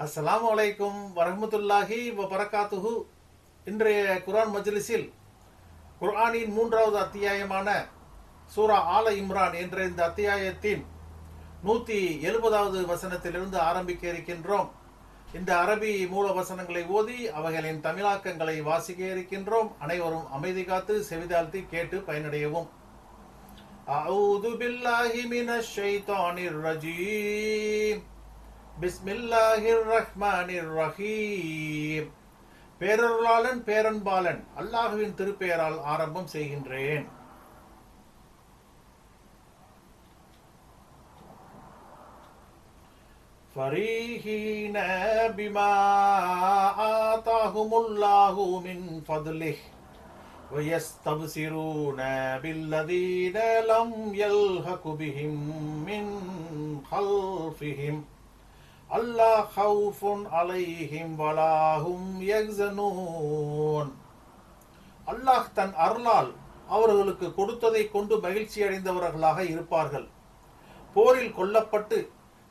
அஸ்ஸலாமு அலைக்கும் வரஹ்மத்துல்லாஹி வபரகாத்துஹு. இன்றைய குர்ஆன் மஜ்லிஸில் குர்ஆனின் 3வது அத்தியாயமான சூரா ஆல இம்ரான் என்ற இந்த அத்தியாயத்தின் 170வது வசனத்திலிருந்து ஆரம்பிக்க இருக்கின்றோம். இந்த அரபி மூல வசனங்களை ஓதி அவைகளின் தமிழாக்கங்களை வாசிக்க இருக்கின்றோம். அனைவரும் அமைதி காத்து செவிதாழ்த்தி கேட்டு பயனடையவும். அஊது பில்லாஹி மினஷ் ஷைத்தானிர் ரஜீம். பிஸ்மில்லாஹிர் ரஹ்மானிர் ரஹீம். பேரருளாளன் பேரன்பாளன் அல்லாஹுவின் திருப்பெயரால் ஆரம்பம் செய்கின்றேன். ஃபரீஹீன பிமா ஆதாஹுமுல்லாஹு மின் ஃபத்லிஹ் வயஸ்தப்சிரூன பில்லதீன லம் யல்ஹகு பிஹிம் மின் கல்ஃபிஹிம் அல்லா ஹவுஃபுன் அலைஹிம் வலாஹும் யஹ்ஸனூன். அல்லாஹ் தன் அருளால் அவர்களுக்கு கொடுத்ததை கொண்டு மகிழ்ச்சி அடைந்தவர்களாக இருப்பார்கள். போரில் கொல்லப்பட்டு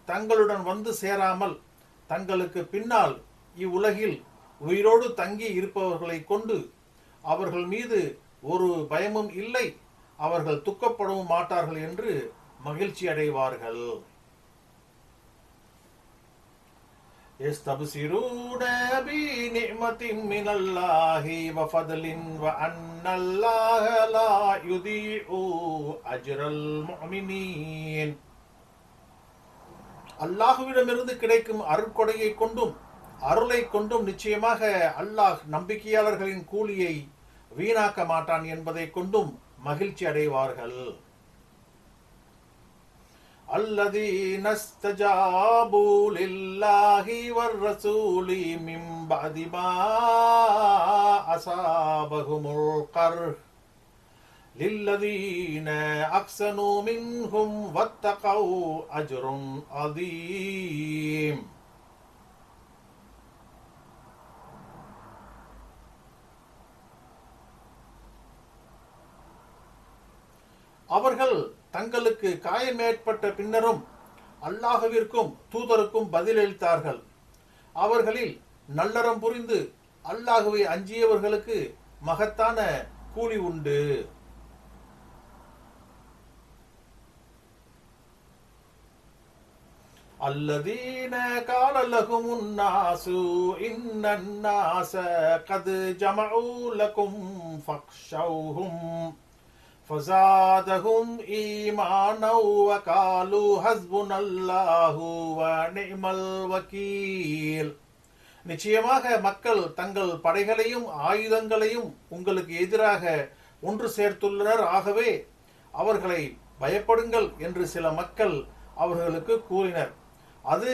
தங்களுடன் வந்து சேராமல் தங்களுக்கு பின்னால் இவ்வுலகில் உயிரோடு தங்கி இருப்பவர்களை கொண்டு அவர்கள் மீது ஒரு பயமும் இல்லை, அவர்கள் துக்கப்படவும் மாட்டார்கள் என்று மகிழ்ச்சி அடைவார்கள். يستبشرون بنعمة من الله وفضل وأن الله لا يضيع أجر المؤمنين. அல்லாஹ்விடமிருந்து கிடைக்கும் அருட்கொடையை கொண்டும் அருளை கொண்டும் நிச்சயமாக அல்லாஹ் நம்பிக்கையாளர்களின் கூலியை வீணாக்க மாட்டான் என்பதை கொண்டும் மகிழ்ச்சி அடைவார்கள். الذين استجابوا لله والرسول من بعد ما أصابهم القرح للذين أحسنوا منهم واتقوا أجر عظيم. அவர்கள் தங்களுக்கு காயம் ஏற்பட்ட பின்னரும் அல்லாஹ்விற்கும் தூதருக்கும் பதிலளித்தார்கள். அவர்களில் நல்லறம் புரிந்து அல்லாஹ்வை அஞ்சியவர்களுக்கு மகத்தான கூலி உண்டு. الذين قال لهم الناس إن الناس قد جمعوا لكم فاخشوهم فزادهم إيمانا وقالوا حسبنا الله ونعم الوكيل. நிச்சயமாக மக்கள் தங்கள் படைகளையும் ஆயுதங்களையும் உங்களுக்கு எதிராக ஒன்று சேர்த்துள்ளனர், ஆகவே அவர்களை பயப்படுங்கள் என்று சில மக்கள் அவர்களுக்கு கூறினர். அது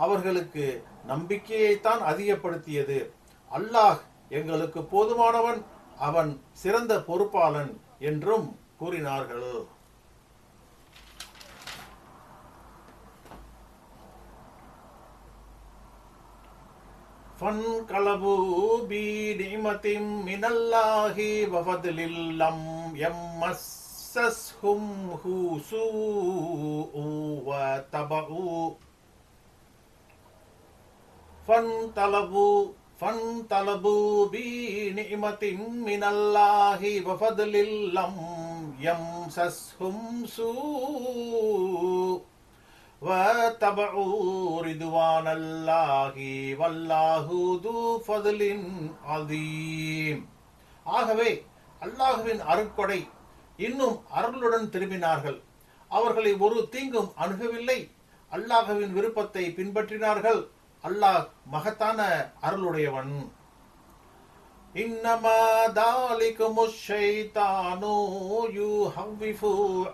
அவர்களுக்கு நம்பிக்கையைத்தான் அதிகப்படுத்தியது. அல்லாஹ் எங்களுக்கு போதுமானவன், அவன் சிறந்த பொறுப்பாளன் என்றும் கூறினார்கள். ஃபன்கலபு பிநிமத்தின் மினல்லாஹி வஃபத்லில் லம் யம்மஸ்ஸஸ்ஹும் சூஉ வதபஉ ஃபன்தலபு பிநிமத்தின் மினல்லாஹி வஃபத்லில் லம் யம்ஸஸ்ஹும் சூஉ வதபஉ ரிதுவானல்லாஹி வல்லாஹு து ஃபத்லின் அஸீம். ஆகவே அல்லாஹ்வின் அருட்கொடை இன்னும் அருளுடன் திரும்பினார்கள். அவர்களை ஒரு தீங்கும் அணுகவில்லை. அல்லாஹ்வின் விருப்பத்தை பின்பற்றினார்கள். அல்லாஹ் மகத்தான அருளுடையவன். இன்னமா தாலிகுமுஷ் ஷைத்தானு யுஹவ்விஃபு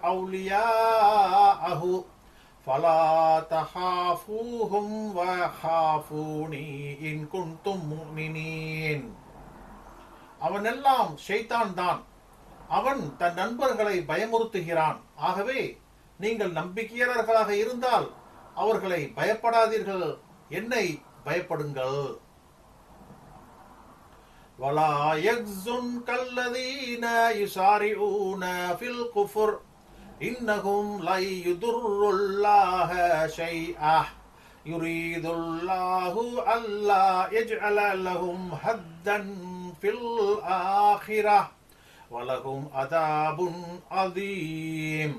அவ்லியாஅஹு ஃபலா தஹாஃபூஹும் வஹாஃபூனி இன் குன்தும் முஃமினீன். அவனெல்லாம் ஷைத்தான் தான். அவன் தன் நண்பர்களை பயமுறுத்துகிறான். ஆகவே நீங்கள் நம்பிக்கையாளர்களாக இருந்தால் அவர்களை பயப்படாதீர்கள், என்னை பயப்படுங்கள். வலா யஹ்ஸுன்கல்லதீன யுஸாரிஊன ஃபில் குஃப்ர் இன்னஹும் லை யுதுர்ருல்லாஹ ஷைஆ யுரீதுல்லாஹு அல்லா யஜ்அல லஹும் ஹத்தன் ஃபில் ஆখিরাহ வலஹும் அதாபுன் அதீம்.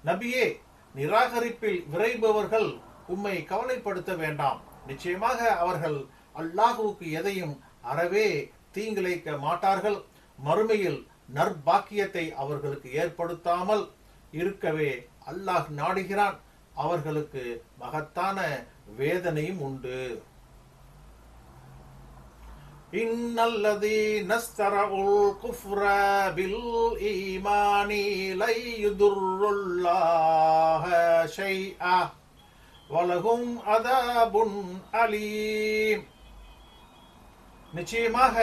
நபியே, நிராகரிப்பில் விரைபவர்கள் உம்மை கவலைப்படுத்த வேண்டாம். நிச்சயமாக அவர்கள் அல்லாஹுவுக்கு எதையும் அறவே தீங்கிழைக்க மாட்டார்கள். மறுமையில் நற்பாக்கியத்தை அவர்களுக்கு ஏற்படுத்தாமல் இருக்கவே அல்லாஹ் நாடுகிறான். அவர்களுக்கு மகத்தான வேதனையும் உண்டு. இன்னல்லதீன ஸ்தரஉல் குஃப்ர பில் ஈமானி லை யுதுர்ருல்லாஹ ஷைஆ வலஹும் அதாபுன் அலீம். நிச்சயமாக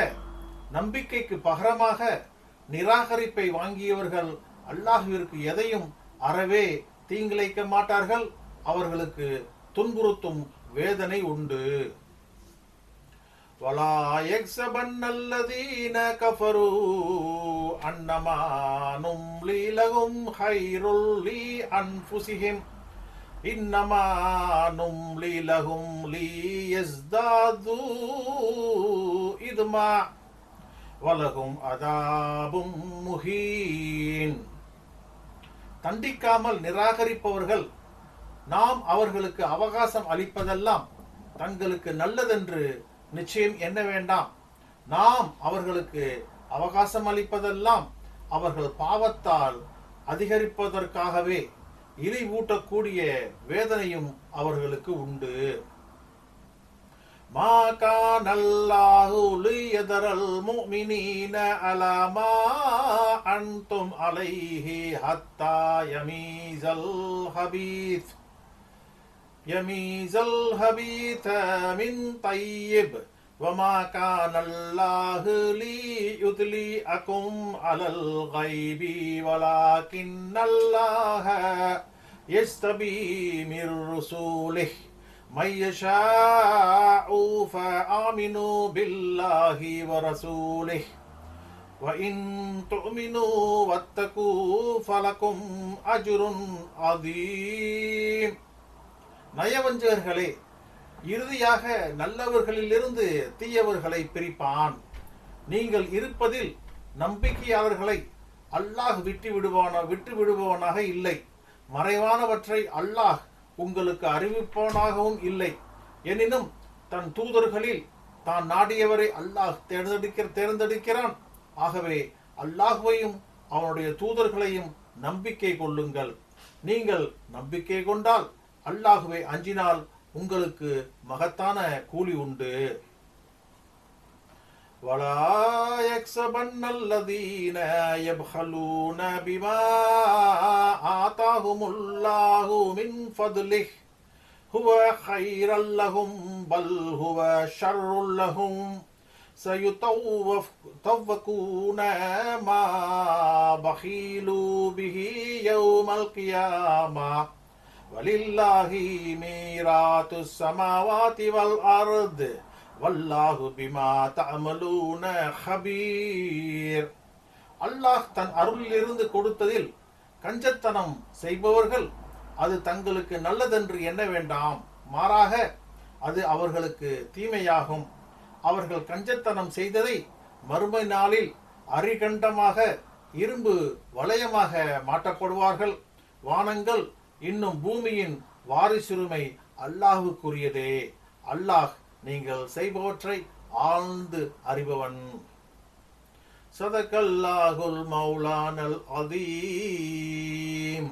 நம்பிக்கைக்கு பகரமாக நிராகரிப்பை வாங்கியவர்கள் அல்லாஹ்விற்கு எதையும் அறவே தீங்கிழைக்க மாட்டார்கள். அவர்களுக்கு துன்புறுத்தும் வேதனை உண்டு. வலா யக்ஸபன்னல்லதீன கஃபரு அன்னமா நும்லி லஹும் கைருல் லி அன்ஃபுஸிஹிம் இன்னமா நும்லி லஹும் லியஸ்தாது இத்மா வலஹும் அதாபும் முஹீன். தண்டிக்காமல் நிராகரிப்பவர்கள் நாம் அவர்களுக்கு அவகாசம் அளிப்பதெல்லாம் தங்களுக்கு நல்லதென்று நிச்சயம் என்ன வேண்டாம். நாம் அவர்களுக்கு அவகாசம் அளிப்பதெல்லாம் அவர்கள் பாவத்தால் அதிகரிப்பதற்காகவே இழிவூட்டக்கூடிய வேதனையும் அவர்களுக்கு உண்டு. மா கானல்லாஹு லியதரல் முஃமினீன அலா மா அன்தும் அலைஹி ஹத்தா யமீஸல் ஹபீத மின் தய்யிப் வமா கானல்லாஹு லியுத்லிஅகும் அலல் கைபி வலாகின்னல்லாஹ யஸ்தபீ மிர் ருசூலிஹி மை யஷாஉ ஃபஆமினு பில்லாஹி வரசூலிஹி வஇன் துமினு வத்தகு ஃபலகும் அஜ்ருன் அதீம். நயவஞ்சகர்களே, இறுதியாக நல்லவர்களிலிருந்து தீயவர்களை பிரிப்பான். நீங்கள் இருப்பதில் நம்பிக்கையாளர்களை அல்லாஹ் விட்டு விடுபவனாக இல்லை. மறைவானவற்றை அல்லாஹ் உங்களுக்கு அறிவிப்பவனாகவும் இல்லை. எனினும் தன் தூதர்களில் தான் நாடியவரை அல்லாஹ் தேர்ந்தெடுக்கிறான். ஆகவே அல்லாஹ்வையும் அவனுடைய தூதர்களையும் நம்பிக்கை கொள்ளுங்கள். நீங்கள் நம்பிக்கை கொண்டால், அல்லாஹ்வை அஞ்சினால் உங்களுக்கு மகத்தான கூலி உண்டு. வலா யக்ஸபன்னல்லதீன யப்ஹலூன பிமா ஆதாஹுமுல்லாஹு மின் ஃபத்லிஹி ஹுவ கைரல் லஹும் பல் ஹுவ ஷர்ருல் லஹும் சயுதவ்வகூன மா பஹீலு பிஹி யௌமல் கியாமா வலில்லாஹி மீராத்துஸ் ஸமாவாதி வல் அர்த் வல்லாஹு பிமா தஅமலூன ஹபீர். அல்லாஹ் தன் அருளிலிருந்து கொடுத்ததில் கஞ்சத்தனம் செய்பவர்கள் அது தங்களுக்கு நல்லதென்று எண்ண வேண்டாம். மாறாக அது அவர்களுக்கு தீமையாகும். அவர்கள் கஞ்சத்தனம் செய்ததை மறுமை நாளில் அரிகண்டமாக இரும்பு வளையமாக மாற்றப்படுவார்கள். வானங்கள் இன்னும் பூமியின் வாரிசுரிமை அல்லாஹுக்குரியதே. அல்லாஹ் நீங்கள் செய்பவற்றை ஆழ்ந்து அறிபவன். சதகல்லாஹுல் மௌலானல் அதீம்.